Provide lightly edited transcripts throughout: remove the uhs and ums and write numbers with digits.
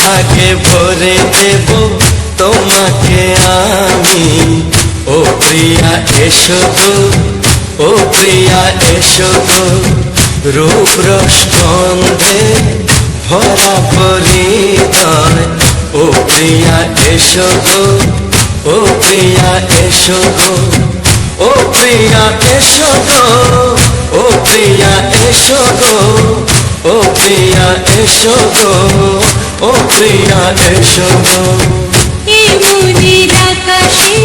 সোহাগে ভরে দেব তোমাকে আমি। ও প্রিয়া এসো গো, ও প্রিয়া এসো গো, রূপ রস গন্ধে ভরা পরিতয়। ও প্রিয়া এসো গো, ও প্রিয়া এসো গো, ও প্রিয়া এসো গো, ও প্রিয়া এসো গো, ও প্রিয়া এসো গো, ও প্রিয়া এসো গো। এ মনের আকাশে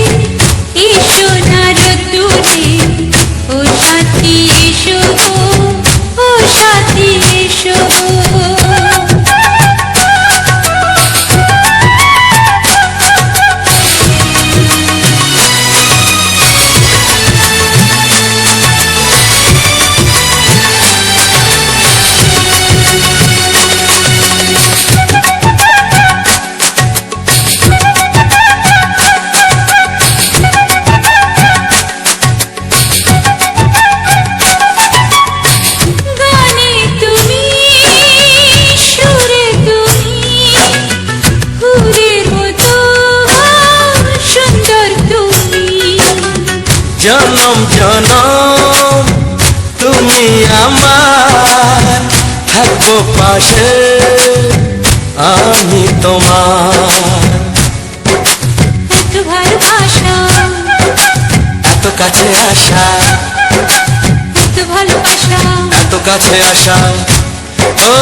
এ সোনার দূরে, ও সাথী এসো গো, ও সাথী এসো গো। জনম জনম তুমি আমার, থাকবো পাশে আমি তোমার। এত ভালোবাসা, এত কাছে আসা, এত ভালোবাসা, এত কাছে আসা, ও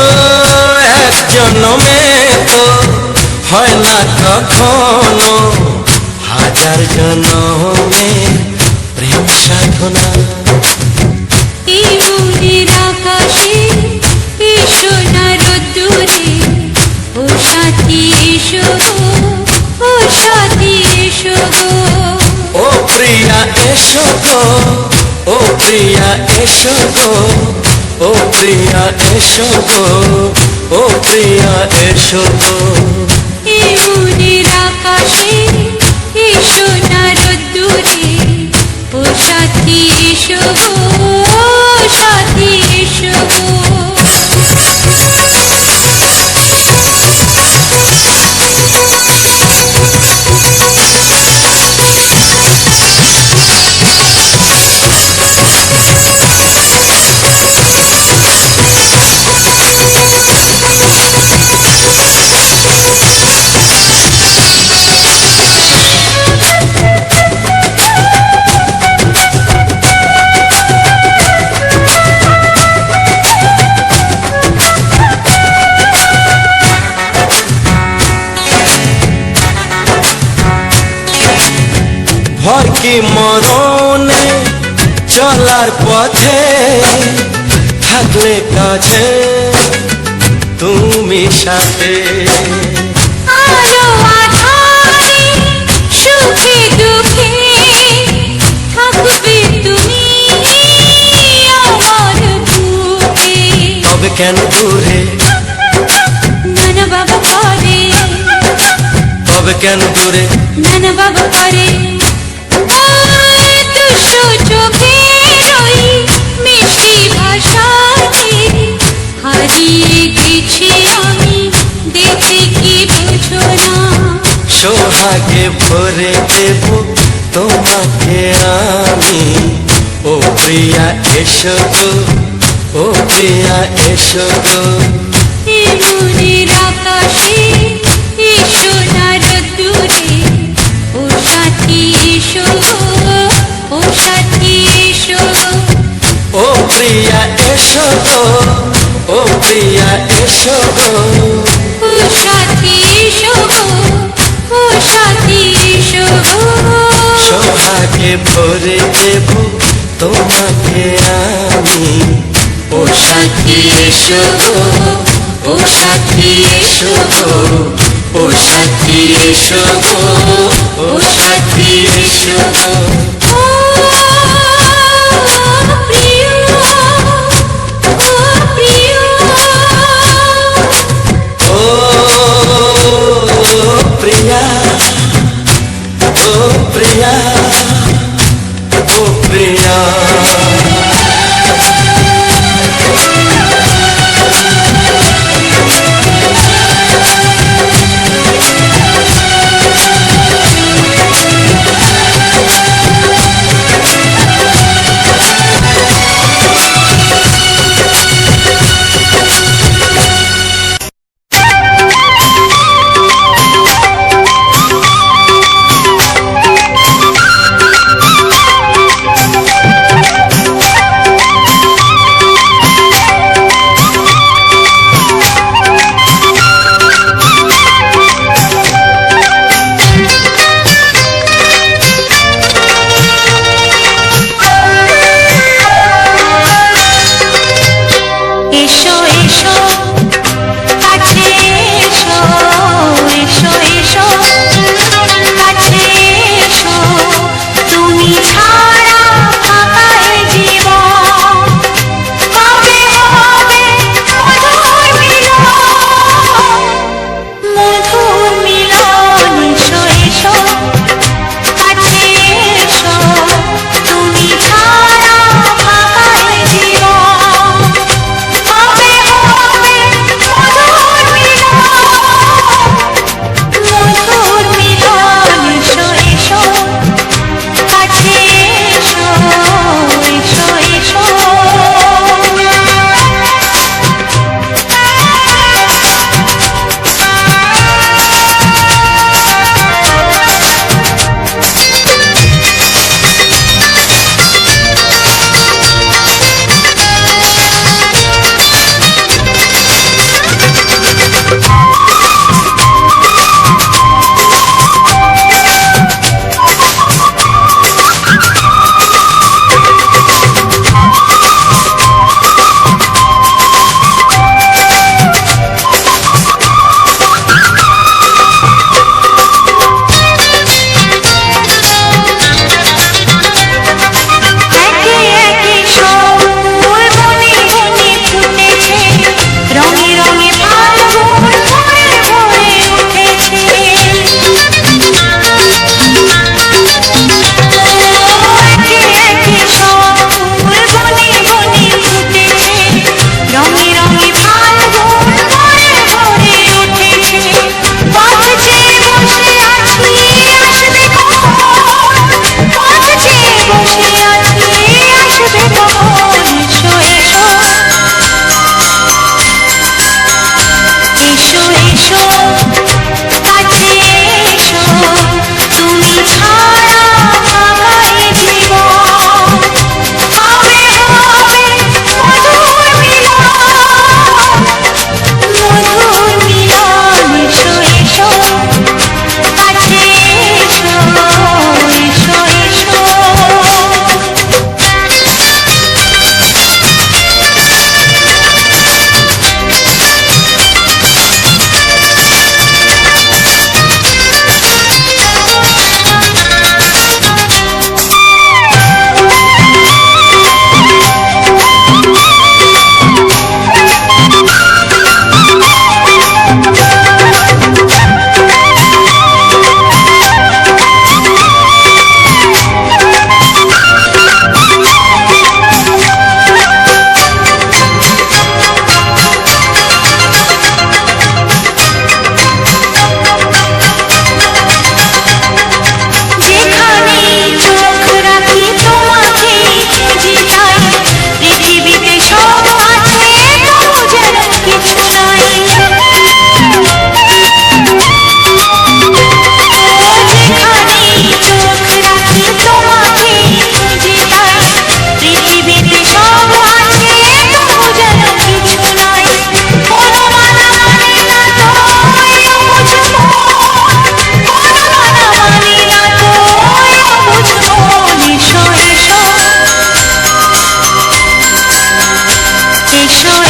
এক জন্মে তো হয় না কখনো, হাজার জন্মে প্রেম সাধনা। এই মনের আকাশে এ সোনার দূরে, ও সাথী এসো গো, ও সাথী এসো গো। ও প্রিয়া এসো গো, ও প্রিয়া এসো গো, ও প্রিয়া এসো গো, ও প্রিয়া এসো গো। এই মনের আকাশে এ সোনার দূরে, ও সাথী এসো গো, ও সাথী এসো গো। ভয় কি মরণে চলার পথে, থাকলে কাছে তুমি সাথে। আলো আঁধারে সুখে দুঃখে থাকবে তুমি আমার বুকে। তবে কেন দূরে, নানা বাবা করে, তবে কেন দূরে, নানা বাবা করে। দুশো চোখের ওই মিষ্টি ভাষাতে হারিয়ে গেছি আমি, দেখে কি বোঝো না। সোহাগে ভরে দেব তোমাকে আমি। ও প্রিয়া এসো গো, ও প্রিয়া এসো গো। এ মনের আকাশে এ সোনার দূরে, ও সাথী এসো গো, ও সাথী এসো গো। ও প্রিয়া এসো গো, ও প্রিয়া এসো গো, ও সাথী এসো গো, ও সাথী এসো গো। সোহাগে ভরে দেব তোমাকে আমি। ও সাথী এসো গো, ও সাথী এসো গো, ও সাথী এসো গো, ও সাথী এসো গো। ও প্রিয়, ও প্রিয়, ও প্রিয়া, ও প্রিয়া, ও প্রিয়া।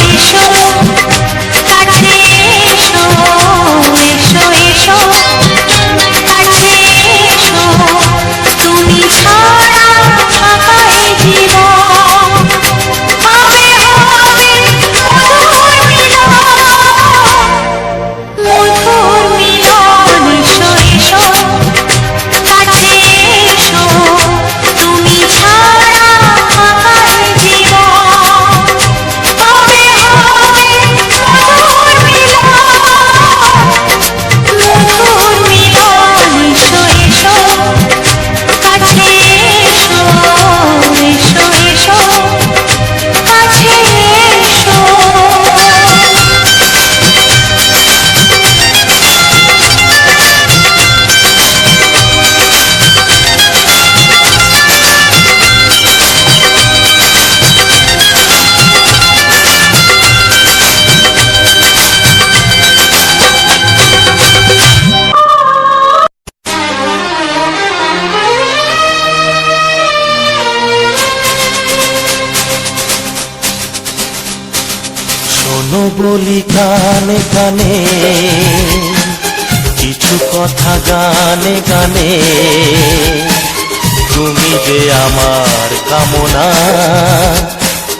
এসো এসো কাছে এসো এসো এসো কাছে এসো তুমি ছাড়া ফাঁকা এই জীবন হবে হবে মধুর মিলন এসো এসো কাছে এসো তুমি ছাড়া ফাঁকা এই জীবন হবে হবে মধুর মিলন এসো এসো কাছে এসো এসো এসো কাছে এসো শোনো বলি কানে কানে কিছু কথা গানে গানে তুমি যে আমার কামনা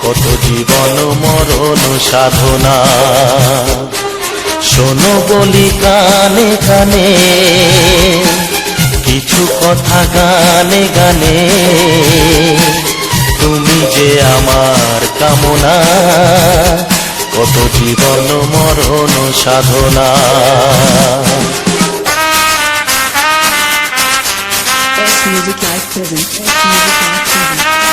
কত জীবন মরণ সাধনা শোনো বলি কানে কানে কিছু কথা গানে গানে তুমি যে আমার কামনা কত জীবন মরণ সাধনা Best Music Live present. Best Music Live present.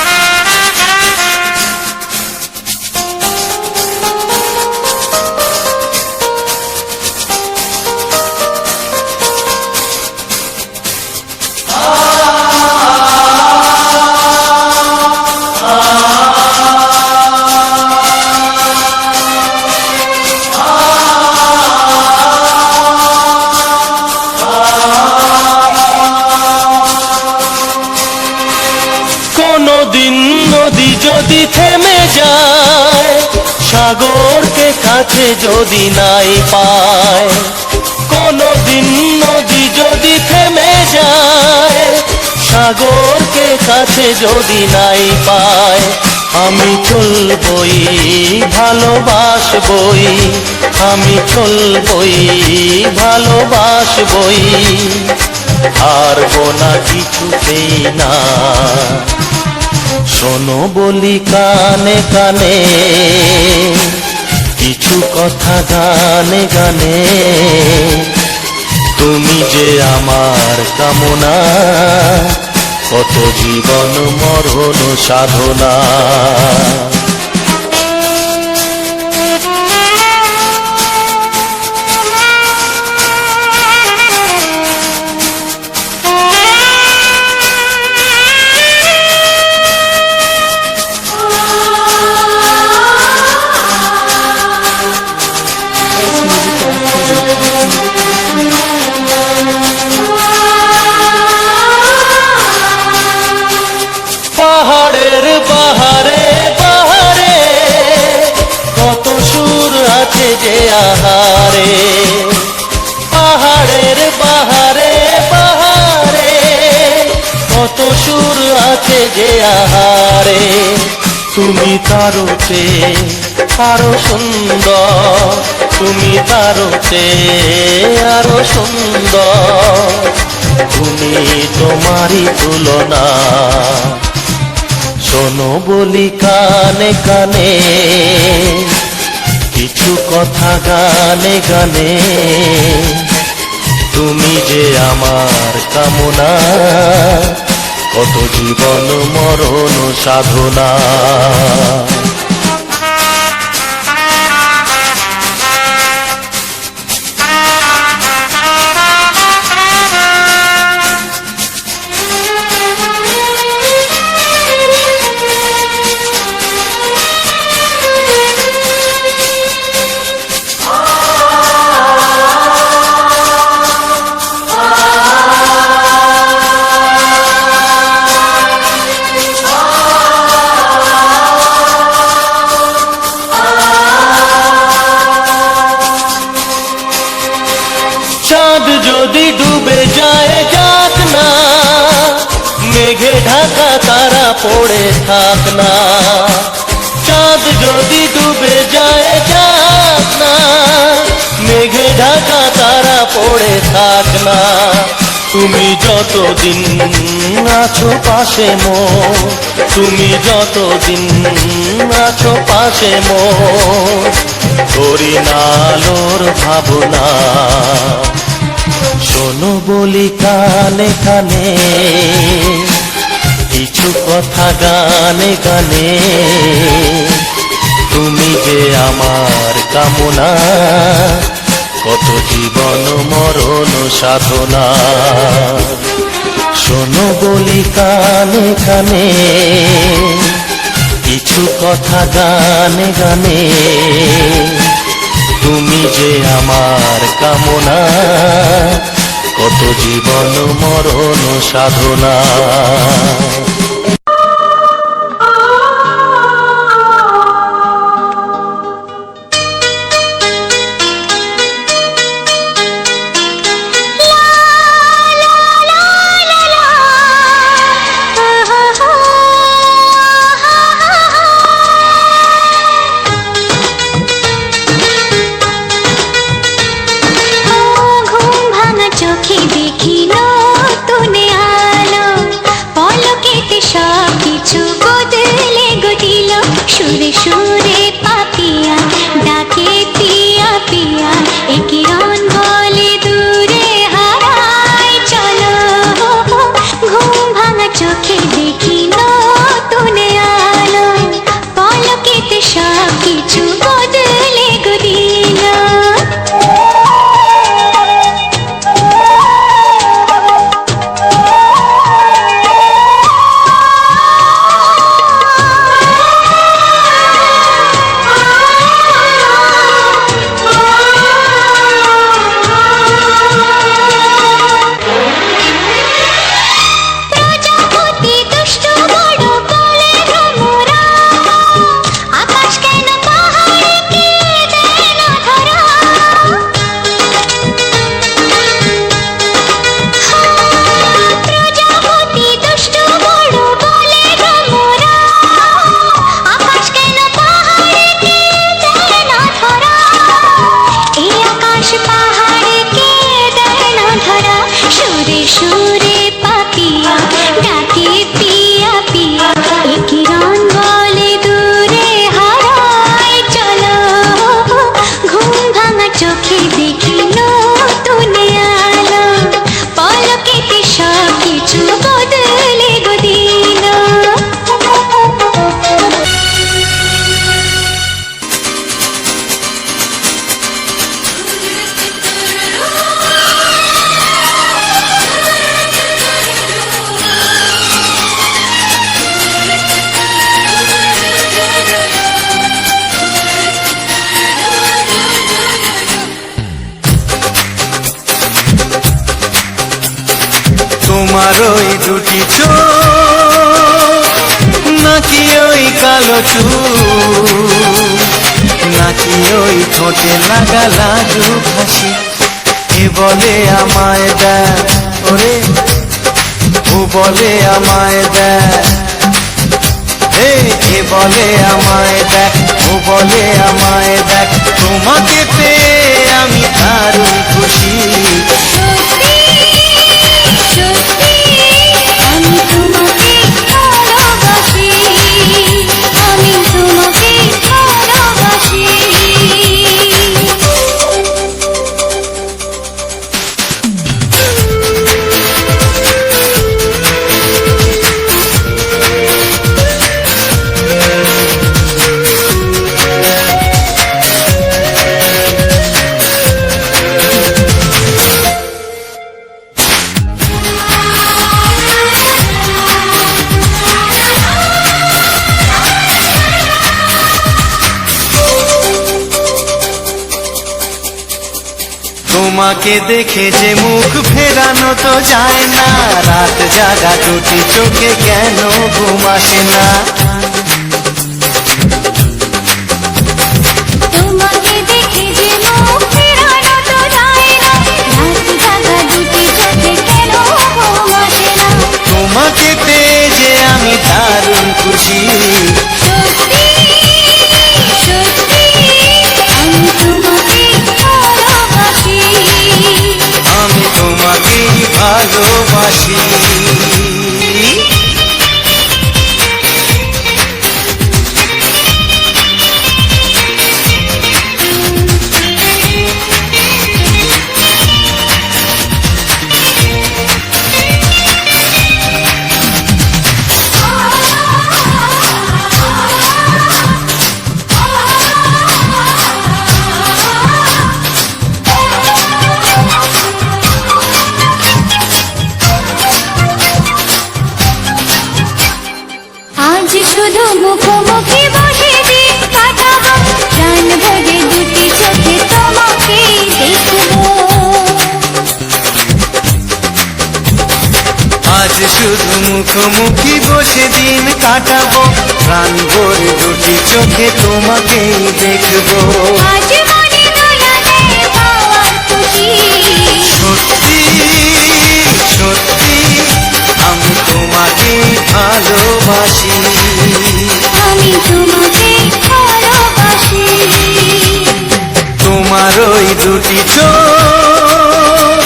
কোনদিন নদী যদি থেমে যায় সাগরকে কাছে যদি নাই পায় কোনদিন নদী যদি থেমে যায় সাগরকে কাছে যদি নাই পায় আমি চলবই ভালোবাসবই আমি চলবই ভালোবাসবই হারবো না কিছুতেই না শোনো বলি কানে কানে কিছু কথা গানে গানে তুমি যে আমার কামনা কত জীবন মরণ সাধনা পাহাড়ের বাহারে বাহারে কত সুর আছে যে আহারে পাহাড়ের বাহারে বাহারে কত সুর আছে যে আহারে তুমি তারও চেয়ে আরো সুন্দর তুমি তারও চেয়ে আরো সুন্দর তুমি তোমারই তুলনা শোনো বলি কানে কানে কিছু কথা গানে গানে তুমি যে আমার কামনা কত জীবন মরণ সাধনা ঢাকা তারা পড়ে থাক না, চাঁদ যদি ডুবে যায় যাক না, মেঘে ঢাকা তারা পড়ে থাক না। তুমি যতদিন আছো পাশে মোর, তুমি যতদিন আছো পাশে মোর, করি না আলোর ভাবনা। শোনো বলি কানে কানে কিছু কথা গানে গানে, তুমি যে আমার কামনা, কত জীবন মরণ সাধনা। শোনো বলি কানে কানে কিছু কথা গানে গানে, তুমি যে আমার কামনা, কত জীবন মরণ সাধনা। চোখে দেখি নতুন আলো, পলকেতে সব কিছু বদলে গদিল। সুরে সুরে পাপিয়া ডাকে পিয়া পিয়া, এ কিরণ বলে দূরে হারায় চলো। ঘুম ভাঙা চোখে দেখি নতুন আলো, পলকেতে সব কিছু বদলে গদিল। তোমার ওই দুটি চোখ, নাকি ওই কালো চুল, নাকি ওই ঠোঁটে লাগা লাজুক হাসি, এ বলে আমায় দেখ ওরে, ও বলে আমায় দেখ, এ বলে আমায় দেখ, ও বলে আমায় দেখ, তোমাকে পেয়ে আমি দারুণ খুশি। তোমাকে দেখে যে মুখ ফেরানো তো যায় না, রাত জাগা দুটি চোখে কেন ঘুম আসে না। তোমাকে দেখে যে মুখ ফেরানো তো যায় না, রাত জাগা দুটি চোখে কেন ঘুম আসে না। তোমাকে পেয়ে মুখোমুখি বসে দিন কাটাবো, প্রাণ ভরে দুটি চোখে তোমাকেই দেখবো। আজ মনে দোলালে পাওয়ার খুশি, সত্যি সত্যি আমি তোমাকেই ভালোবাসি, আমি তোমাকে ভালোবাসি। তোমার ওই দুটি চোখ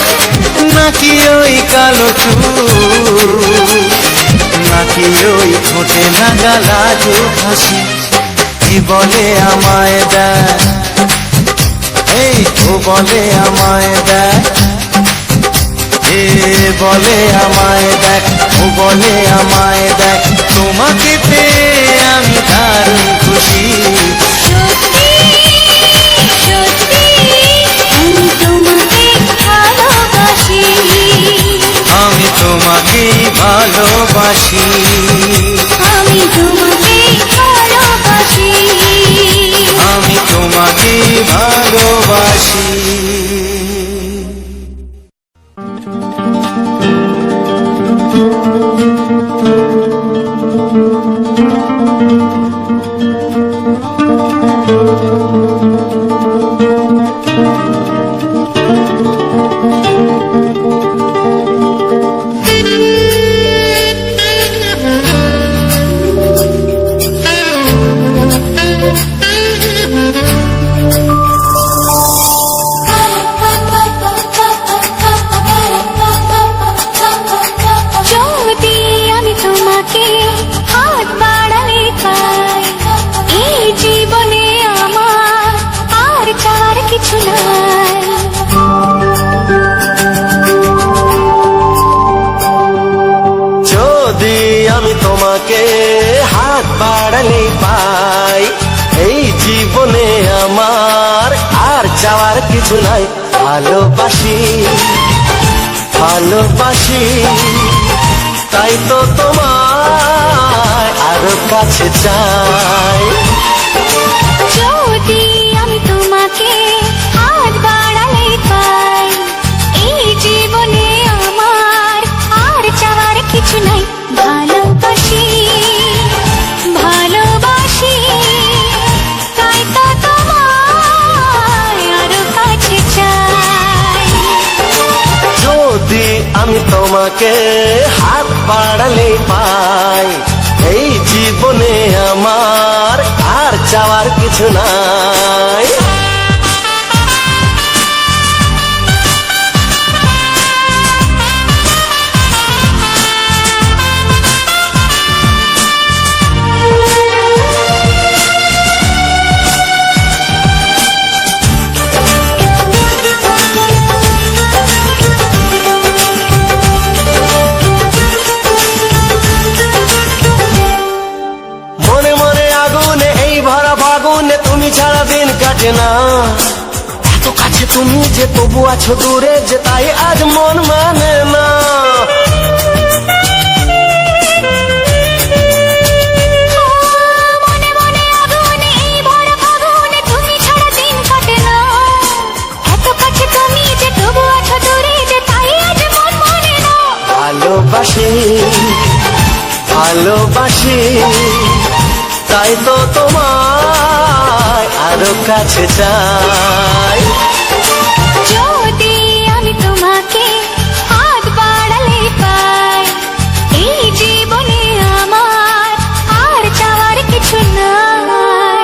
নাকি ওই কালো চুল, নাকি ওই ঠোঁটে লাগা লাজুক হাসি, কি বলে আমায় দেয়, এই ও বলে আমায় দেয়, এ বলে আমায় দেখ, ও বলে আমায় দেখ, তোমাকে পেয়ে আমি দারুণ খুশি। সত্যি সত্যি আমি তোমাকে ভালোবাসি, আমি তোমাকেই ভালোবাসি, আমি তোমাকে ভালোবাসি। আমি তোমাকেই ভালোবাসি। যদি আমি তোমাকে হাত বাড়ালে পাই, এই জীবনে আমার আর চাওয়ার কিছু নাই। যদি আমি তোমাকে হাত বাড়ালে পাই, এই জীবনে আমার আর চাওয়ার কিছু নাই। ভালোবাসি ভালোবাসি তাই তো তোমায় আরো কাছে চাই। যদি আমি তোমাকে হাত বাড়ালে পাই, এই জীবনে আমার আর চাওয়ার কিছু নাই। ভালোবাসি ভালোবাসি তাই তো তোমায় আরো কাছে চাই। যদি আমি তোমাকে হাত বাড়ালে পাই, এই জীবনে আমার আর চাওয়ার কিছু নাই। মনে মনে আগুনে এই ভরা ফাগুনে তুমি ছাড়া দিন কাটে না। এত কাছে তুমি যে তবু আছো দূরে, যে তাই আজ মন মানে না। মনে মনে আগুনে এই ভরা ফাগুনে তুমি ছাড়া দিন কাটে না। এত কাছে তুমি যে তবু আছো দূরে, যে তাই আজ মন মানে না। ভালোবাসি ভালোবাসি তাই তো তোমায় আরো কাছে চাই। যদি আমি তোমাকে হাত বাড়ালে পাই, এই জীবনে আমার আর চাওয়ার কিছু নাই।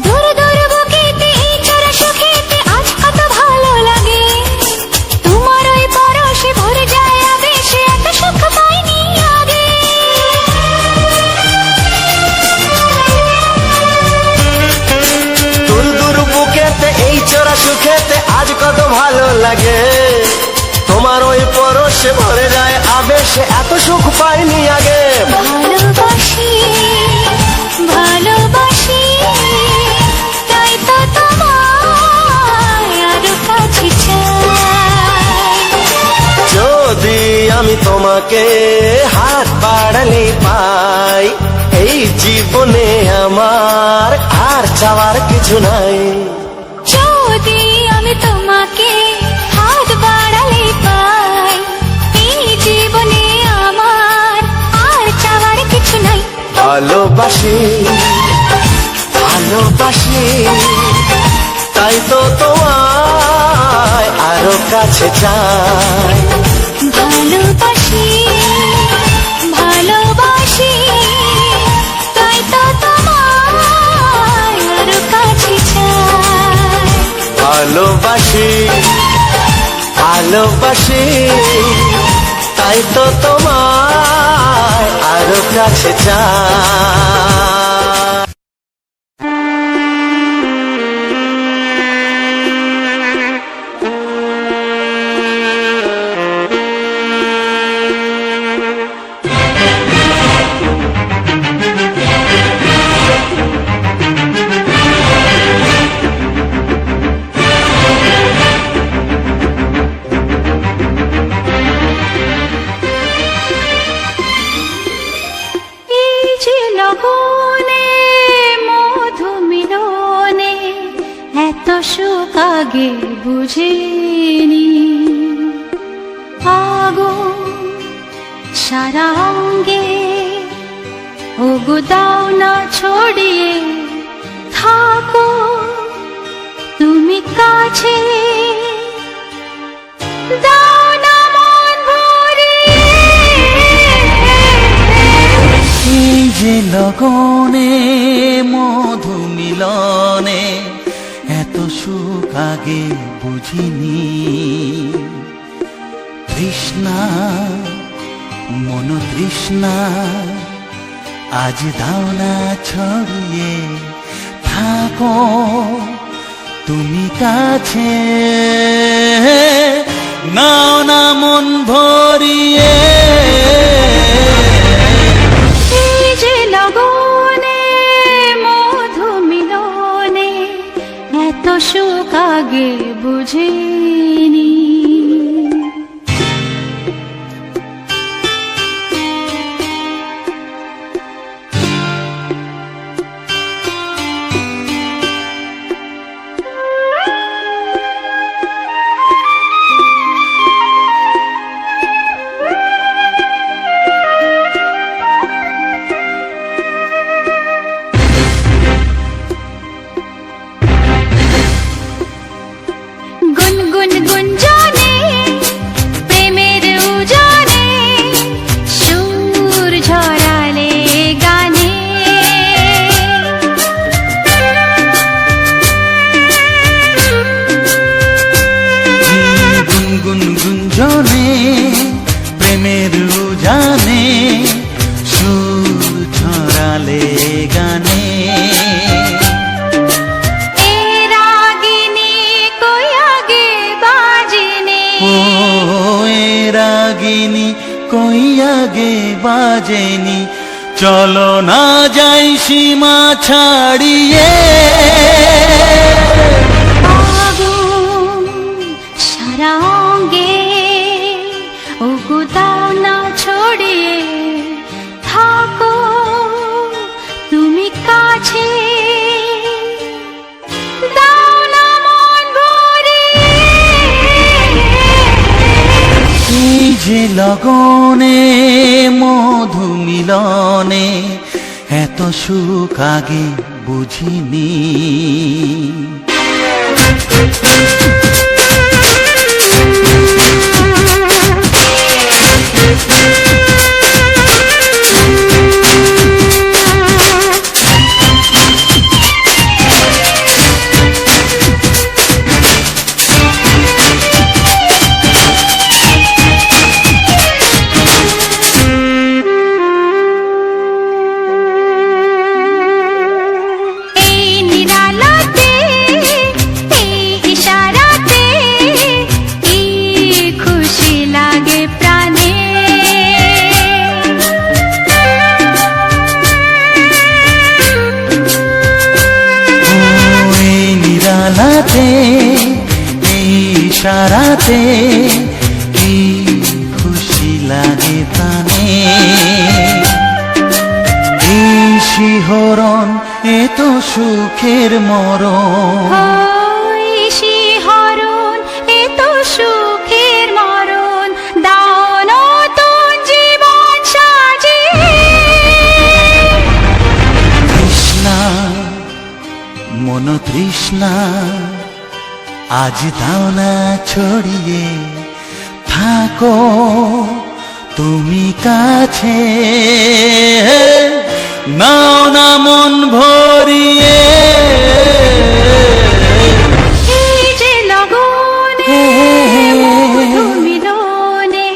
দূর দূর বুকেতে এই চোরা সুখেতে আজ কত ভালো লাগে। তোমার ওই পরশে ভরে যায় আবেশে, এত সুখ পাইনি আগে। দূর দূর বুকেতে এই চোরা সুখেতে আজ কত ভালো লাগে। তোমার ওই পরশে ভরে যায় আবেশে, এত সুখ পাইনি আগে। ভালোবাসি ভালোবাসি, তাই তো তোমায় আরো কাছে চাই। যদি আমি তোমাকে হাত বাড়ালে পাই, এই জীবনে আমার আর চাওয়ার কিছু নাই। যদি আমি তোমাকে হাত বাড়ালে পাই, এই জীবনে আমার আর চাওয়ার কিছু নাই। ভালোবাসি ভালোবাসি, তাই তো তোমায় আরো কাছে চাই। ভালোবাসি ভালোবাসি, তাই তো তোমায় আরো কাছে চাই। ভালোবাসি ভালোবাসি, তাই তো তোমায় আরো কাছে চাই। এই যে লগনে মধু মিলনে, এত সুখ আগে বুঝিনি। আগুন সারা অঙ্গে, ওগো দাও না ছড়িয়ে থাকো তুমি কাছে, দাও না মন ভরিয়ে। এই যে লগনে মধু মিলনে, এত সুখ আগে বুঝিনি। তৃষ্ণা মন তৃষ্ণা, আজ দাও না ছড়িয়ে থাকো তুমি কাছে, নাও না মন ভরিয়ে। এই যে লগনে মধু মিলনে, এত সুখ আগে বুঝিনি। গুনগুন গুঞ্জনে প্রেমের উজানে, সুর ঝরালে গানে। গুনগুন গুঞ্জনে প্রেমের উজানে, সুর ছড়ালে গানে। এ রাগিনী কই আগে বাজেনি, ও এ রাগিনী কই আগে বাজেনি, চলো না যাই সীমা ছাড়িয়ে। আগুন সারা অঙ্গে, ওগো দাও না ছড়িয়ে থাকো তুমি কাছে, দাও না মন ভরিয়ে। এই যে লগনে মধু মিলনে, এত সুখ আগে বুঝিনি। এই নিরালাতে, এই ইশারাতে, রাতে কি খুশি লাগে প্রাণে, এই শিহরণ এ তো সুখের মরণ। ওই শিহরণ এ তো সুখের মরণ, দাও নতুন জীবন সাজিয়ে। তৃষ্ণা মন তৃষ্ণা আজ দাও না ছড়িয়ে, থাকো তুমি কাছে, নাও না মন ভরিয়ে। এই যে লগনে মধু মিলনে,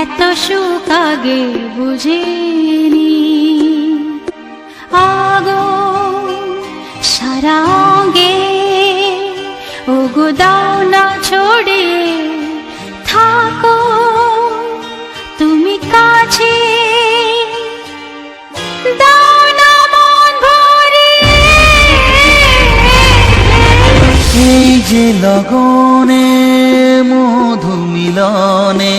এত সুখ আগে বুঝিনি। আগুন সারাঙ্গে ওগো দাও না ছড়িয়ে, থাকো তুমি কাছে, দাও না মন ভরিয়ে। এই যে লগনে মধু মিলনে,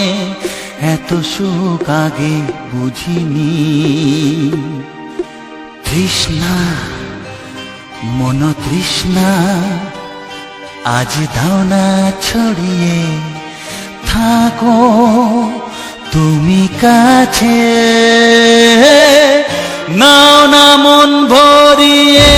এত সুখ আগে বুঝিনি। তৃষ্ণা মন তৃষ্ণা আজ দাও না ছড়িয়ে, থাকো তুমি কাছে, নাও না মন ভরিয়ে।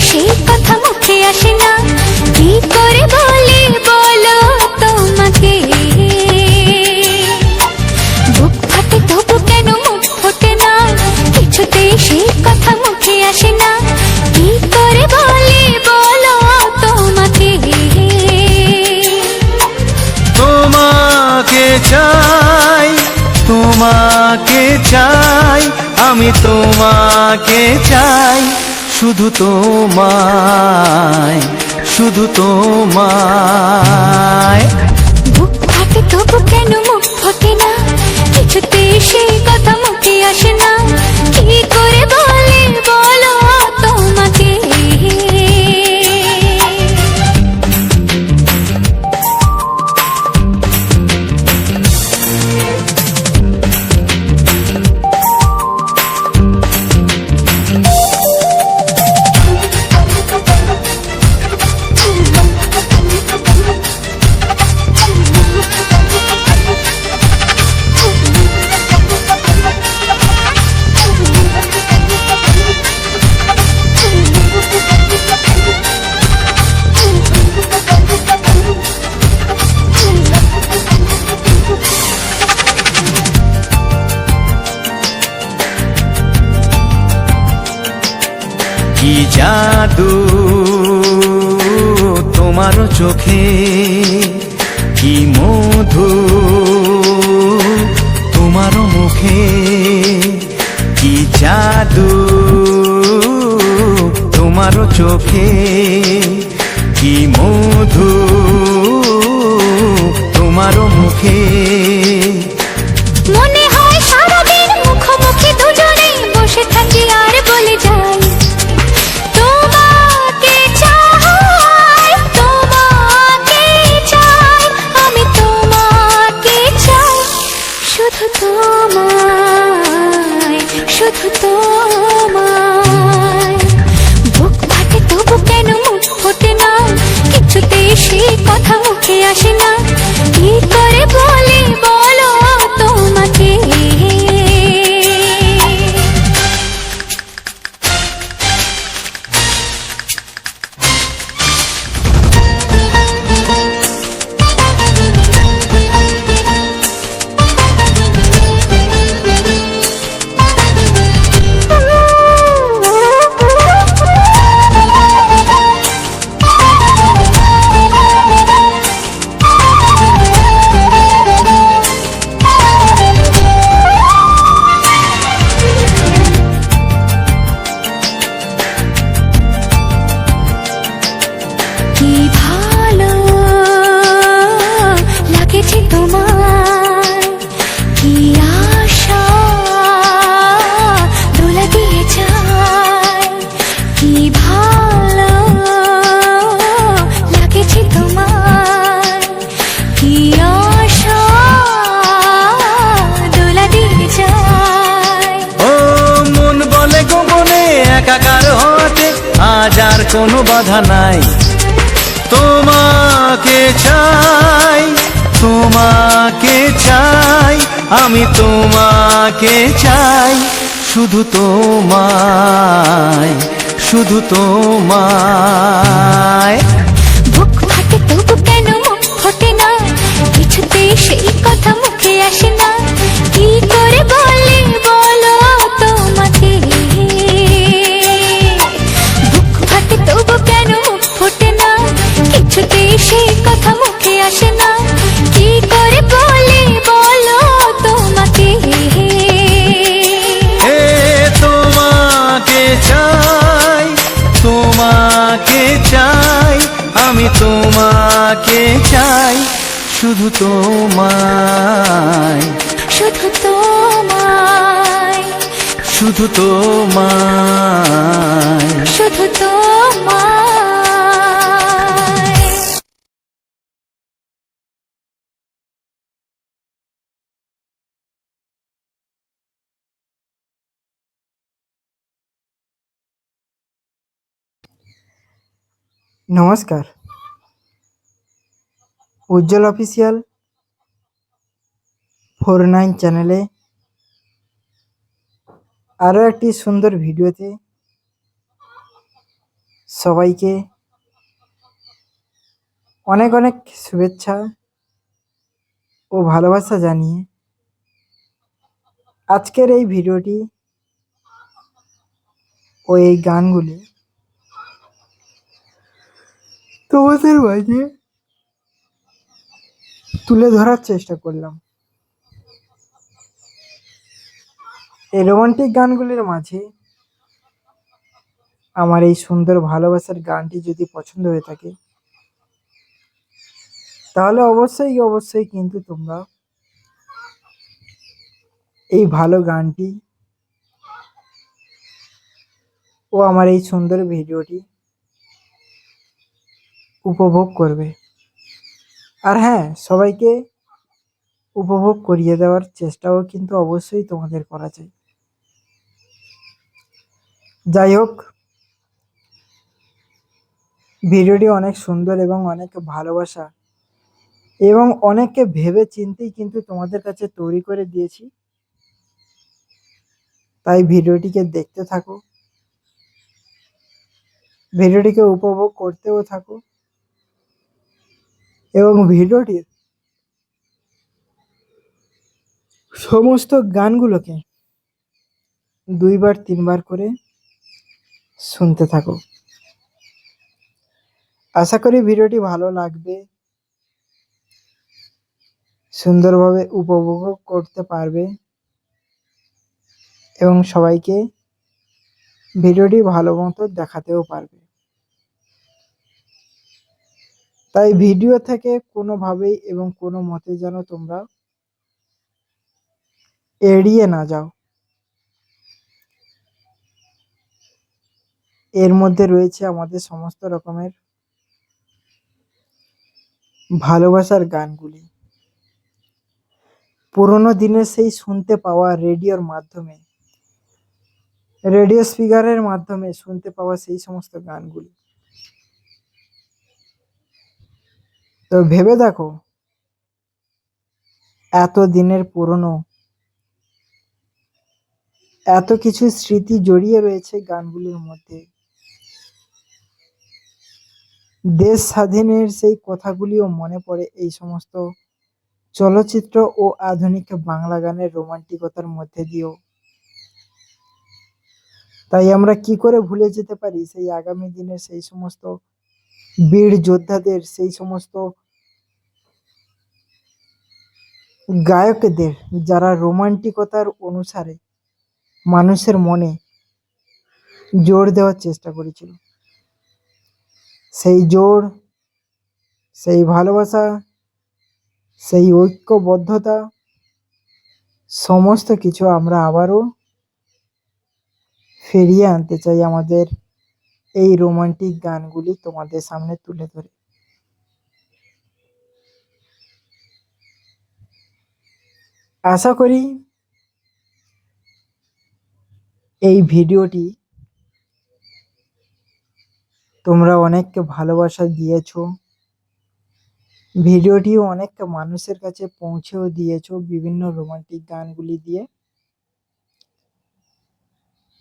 সেই কথা মুখে আসে না, কি করে বলি বলো তোমাকে। বুক ফাটে তবু কেন মুখ ফোটে না, কিছুতেই সেই কথা মুখে আসে না, কি করে বলি বলো তোমাকে। তোমাকে চাই তোমাকে চাই আমি তোমাকে চাই, শুধু তোমায় শুধু তোমায়। বুক ফাটে তবু কেন মুখ ফোটে না, কিছুতেই সেই কথা মুখে আসে না, কি করে বলি বলো তোমাকে। কি জাদু তোমার চোখে, কি মধু তোমার মুখে, কি জাদু তোমার চোখে, কি মধু তোমার মুখে। মনে হয় সারাদিন মুখোমুখি দুজনে বসে থাকি আর বলে যাই, তোমাকে চাই তোমাকে চাই আমি তোমাকে চাই, শুধু তোমায় শুধু তোমায়। সে কথা মুখে আসে না, কি করে বলি বলো তোমাকে। কি ভালো লাগেছে তোমার, কি আশা দোলা দিয়ে যায়। কি ভালো লাগেছে তোমার, কি আশা দোলা দিয়ে যায়। ও মন বলে গোপনে একাকার হতে আজ আর কোনো বাধা নাই। তোমাকে চাই, তোমাকে চাই, আমি তোমাকে চাই, শুধু তোমায়, শুধু তোমায়। বুক ফাটে তবু কেন মুখ ফোটে না, কিছুতেই সেই কথা মুখে আসে না, কি করে বলি বলো তোমাকে। বুক ফাটে তবু কেন মুখ ফোটে না, কিছুতেই সেই কথা মুখে আসে না, কি করে বলি বলো তোমাকে। এ তোমাকে চাই, তোমাকে চাই, আমি তোমাকে চাই, শুধু তোমায়, শুধু তোমায়, শুধু তোমায়। শুধু তোমায়। নমস্কার, উজ্জ্বল অফিসিয়াল 49 চ্যানেলে আরও একটি সুন্দর ভিডিওতে সবাইকে অনেক অনেক শুভেচ্ছা ও ভালোবাসা জানিয়ে আজকের এই ভিডিওটি ও এই গানগুলি তোমাদের মাঝে তুলে ধরার চেষ্টা করলাম। এই রোমান্টিক গানগুলির মাঝে আমার এই সুন্দর ভালোবাসার গানটি যদি পছন্দ হয়ে থাকে, তাহলে অবশ্যই অবশ্যই কিন্তু তোমরা এই ভালো গানটি ও আমার এই সুন্দর ভিডিওটি উপভোগ করবে। আর হ্যাঁ, সবাইকে উপভোগ করিয়ে দেওয়ার চেষ্টাও কিন্তু অবশ্যই তোমাদের করা চাই। যাই হোক, ভিডিওটি অনেক সুন্দর এবং অনেক ভালোবাসা এবং অনেককে ভেবে চিন্তেই কিন্তু তোমাদের কাছে তৈরি করে দিয়েছি। তাই ভিডিওটিকে দেখতে থাকো, ভিডিওটিকে উপভোগ করতেও থাকো এবং ভিডিওটির সমস্ত গানগুলোকে 2বার 3বার করে শুনতে থাকো। আশা করি ভিডিওটি ভালো লাগবে, সুন্দরভাবে উপভোগ করতে পারবে এবং সবাইকে ভিডিওটি ভালো মতো দেখাতেও পারবে। তাই ভিডিও থেকে কোনোভাবেই এবং কোনো মতে যেন তোমরা এড়িয়ে না যাও। এর মধ্যে রয়েছে আমাদের সমস্ত রকমের ভালোবাসার গানগুলি, পুরোনো দিনের সেই শুনতে পাওয়া রেডিওর মাধ্যমে, রেডিও স্পিকারের মাধ্যমে শুনতে পাওয়া সেই সমস্ত গানগুলি। তো ভেবে দেখো, এত দিনের পুরনো এত কিছু স্মৃতি জড়িয়ে রয়েছে গানগুলির মধ্যে। দেশ স্বাধীনের সেই কথাগুলিও মনে পড়ে এই সমস্ত চলচ্চিত্র ও আধুনিক বাংলা গানের রোমান্টিকতার মধ্যে দিয়েও। তাই আমরা কি করে ভুলে যেতে পারি সেই আগামী দিনের সেই সমস্ত বীর যোদ্ধাদের, সেই সমস্ত গায়কদের যারা রোমান্টিকতার অনুসারে মানুষের মনে জোর দেওয়ার চেষ্টা করেছিল। সেই জোর, সেই ভালোবাসা, সেই ঐক্যবদ্ধতা, সমস্ত কিছু আমরা আবারও ফিরিয়ে আনতে চাই আমাদের এই রোমান্টিক গানগুলি তোমাদের সামনে তুলে ধরে। আশা করি এই ভিডিওটি তোমরা অনেককে ভালোবাসা দিয়েছো, ভিডিওটি অনেক মানুষের কাছে পৌঁছেও দিয়েছো বিভিন্ন রোমান্টিক গানগুলি দিয়ে।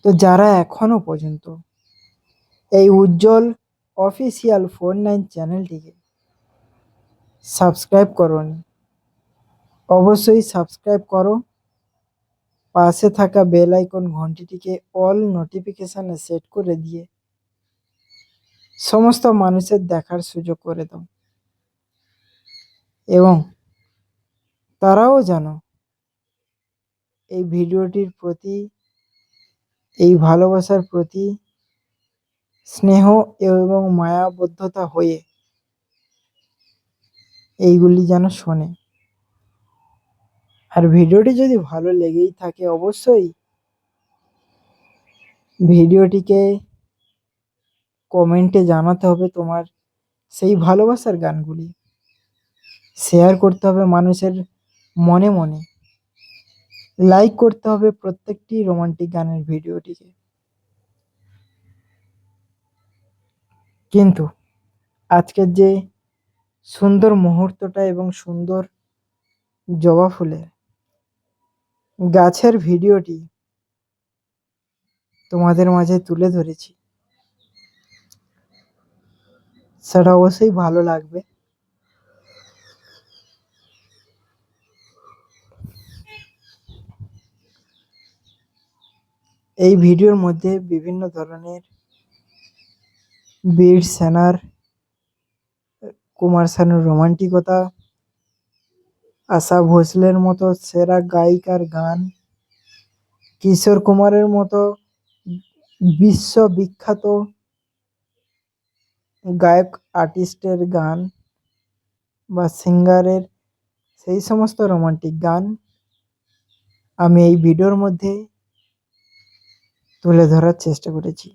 তো যারা এখনো পর্যন্ত এই উজ্জ্বল অফিসিয়াল 49 চ্যানেলটিকে সাবস্ক্রাইব করোনি, অবশ্যই সাবস্ক্রাইব করো। পাশে থাকা বেল আইকন ঘন্টিটিকে অল নোটিফিকেশনে সেট করে দিয়ে সমস্ত মানুষের দেখার সুযোগ করে দাও, এবং তারাও যেন এই ভিডিওটির প্রতি, এই ভালোবাসার প্রতি স্নেহ এবং মায়াবদ্ধতা হয়ে এইগুলি যেন শোনে। আর ভিডিওটি যদি ভালো লেগেই থাকে অবশ্যই ভিডিওটিকে কমেন্টে জানাতে হবে তোমার সেই ভালোবাসার গানগুলি, শেয়ার করতে হবে মানুষের মনে মনে, লাইক করতে হবে প্রত্যেকটি রোমান্টিক গানের ভিডিওটিকে। কিন্তু আজকের যে সুন্দর মুহূর্তটা এবং সুন্দর জবা ফুলের গাছের ভিডিওটি তোমাদের মাঝে তুলে ধরেছি, সেটা অবশ্যই ভালো লাগবে। এই ভিডিওর মধ্যে বিভিন্ন ধরনের বীর সেনার, কুমার শানুর রোমান্টিকতা, আশা ভোসলের মতো সেরা গায়িকার গান, কিশোর কুমারের মতো বিশ্ববিখ্যাত গায়ক আর্টিস্টের গান বা সিঙ্গারের সেই সমস্ত রোমান্টিক গান আমি এই ভিডিওর মধ্যে তুলে ধরার চেষ্টা করেছি।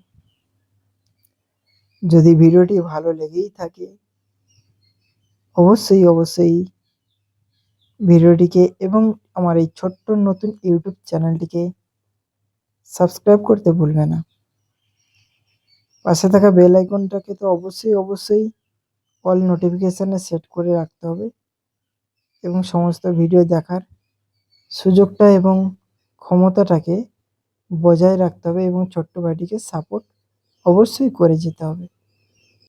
যদি ভিডিওটি ভালো লেগেই থাকে অবশ্যই ভিডিওটিকে এবং আমার এই ছোট্ট নতুন ইউটিউব চ্যানেলটিকে সাবস্ক্রাইব করতে ভুলবে না। পাশে থাকা বেল আইকনটাকে তো অবশ্যই অল নোটিফিকেশানে সেট করে রাখতে হবে, এবং সমস্ত ভিডিও দেখার সুযোগটা এবং ক্ষমতাটাকে বজায় রাখতে হবে, এবং ছোট্ট ভাইটিকে সাপোর্ট অবশ্যই করে যেতে হবে।